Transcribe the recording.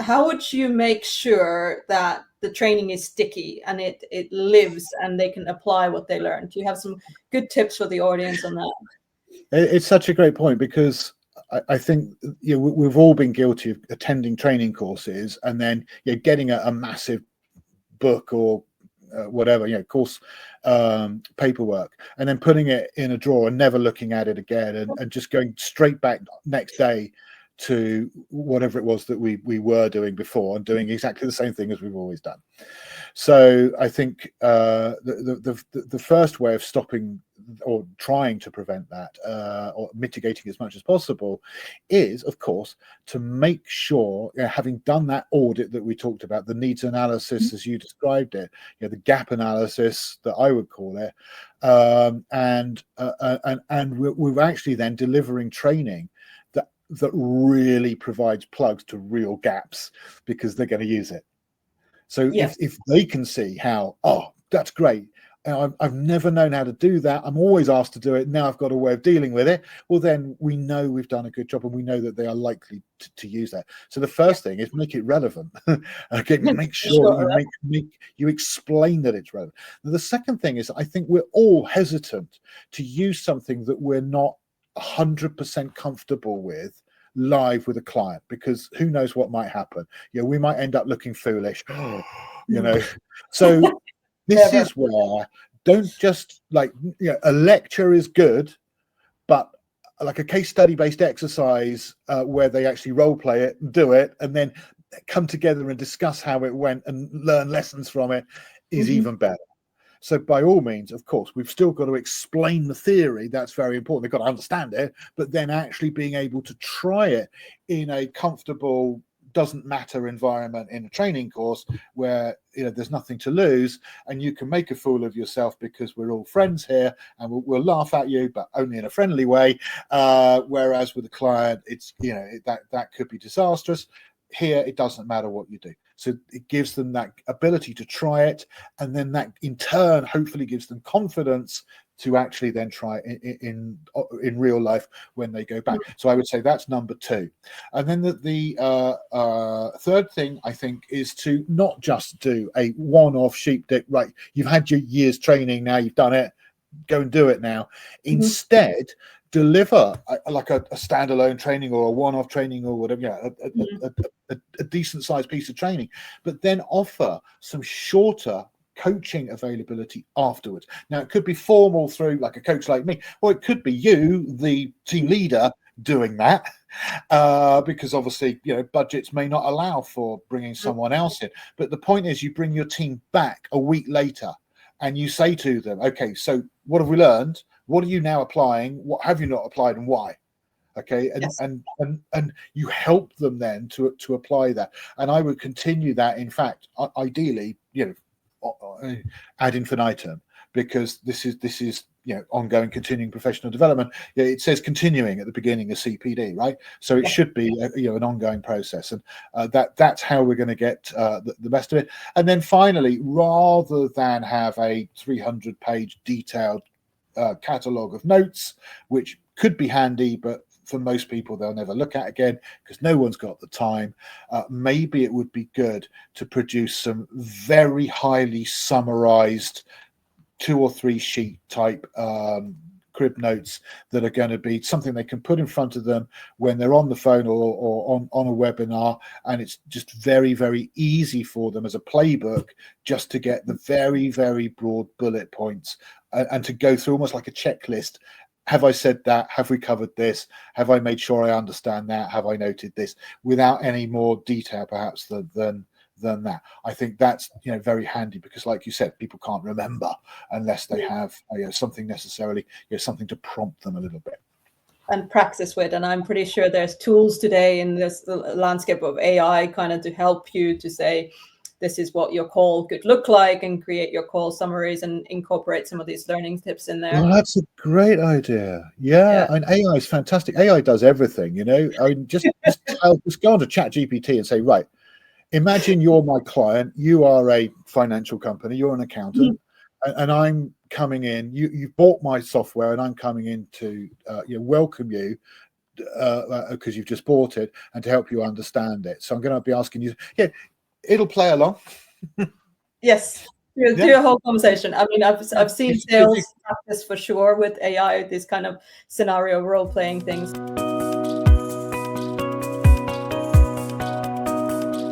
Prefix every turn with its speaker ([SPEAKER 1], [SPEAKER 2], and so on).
[SPEAKER 1] how would you make sure that the training is sticky and it lives and they can apply what they learn? Do you have some good tips for the audience on that?
[SPEAKER 2] It's such a great point, because I think we've all been guilty of attending training courses and then getting a massive book or whatever, course paperwork, and then putting it in a drawer and never looking at it again, and just going straight back next day to whatever it was that we were doing before, and doing exactly the same thing as we've always done. So I think the first way of stopping or trying to prevent that, or mitigating as much as possible, is, of course, to make sure, having done that audit that we talked about, the needs analysis as you described it, the gap analysis that I would call it, and we're actually then delivering training that really provides plugs to real gaps, because they're going to use it. So if they can see how, oh, that's great, I've never known how to do that, I'm always asked to do it, now I've got a way of dealing with it, well, then we know we've done a good job, and we know that they are likely to use that. So the first thing is make it relevant. Okay, make sure you explain that it's relevant. And the second thing is, I think we're all hesitant to use something that we're not 100% comfortable with live with a client, because who knows what might happen. We might end up looking foolish. So this is where, don't just a lecture is good, but like a case study based exercise where they actually role play it, do it, and then come together and discuss how it went and learn lessons from it is even better. So by all means, of course, we've still got to explain the theory. That's very important. They've got to understand it, but then actually being able to try it in a comfortable, doesn't matter environment in a training course where there's nothing to lose, and you can make a fool of yourself because we're all friends here, and we'll laugh at you, but only in a friendly way. Whereas with a client, it's that could be disastrous. Here, it doesn't matter what you do. So it gives them that ability to try it, and then that in turn hopefully gives them confidence to actually then try it in real life when they go back. So I would say that's number two. And then the third thing, I think, is to not just do a one-off sheep dip, right, you've had your year's training, now you've done it, go and do it now. Instead, deliver a standalone training or a one-off training or whatever, a decent sized piece of training, but then offer some shorter coaching availability afterwards. Now, it could be formal through like a coach like me, or it could be you, the team leader, doing that, because obviously budgets may not allow for bringing someone else in. But the point is, you bring your team back a week later and you say to them, okay, so what have we learned? What are you now applying? What have you not applied, and why? Okay, and you help them then to apply that. And I would continue that, in fact, ideally, ad infinitum, because this is ongoing, continuing professional development. It says continuing at the beginning of CPD, right? So it should be an ongoing process, and that's how we're going to get the best of it. And then finally, rather than have a 300-page detailed catalogue of notes, which could be handy, but for most people they'll never look at again because no one's got the time, maybe it would be good to produce some very highly summarized 2 or 3 sheet type crib notes that are going to be something they can put in front of them when they're on the phone or on a webinar, and it's just very, very easy for them as a playbook just to get the very, very broad bullet points and to go through almost like a checklist. Have I said that? Have we covered this? Have I made sure I understand that? Have I noted this? Without any more detail perhaps than that. I think that's very handy, because like you said, people can't remember unless they have something necessarily, something to prompt them a little bit
[SPEAKER 1] and practice with. And I'm pretty sure there's tools today in this landscape of AI kind of to help you to say, this is what your call could look like, and create your call summaries and incorporate some of these learning tips in there.
[SPEAKER 2] Well, that's a great idea. Yeah. And AI is fantastic. AI does everything, I mean, just go on to ChatGPT and say, right, imagine you're my client, you are a financial company, you're an accountant, and I'm coming in, you bought my software, and I'm coming in to welcome you. because you've just bought it, and to help you understand it. So I'm going to be asking you. Yeah, it'll play along.
[SPEAKER 1] Yes. Do a whole conversation. I mean, I've seen sales practice for sure with AI, these kind of scenario role playing things.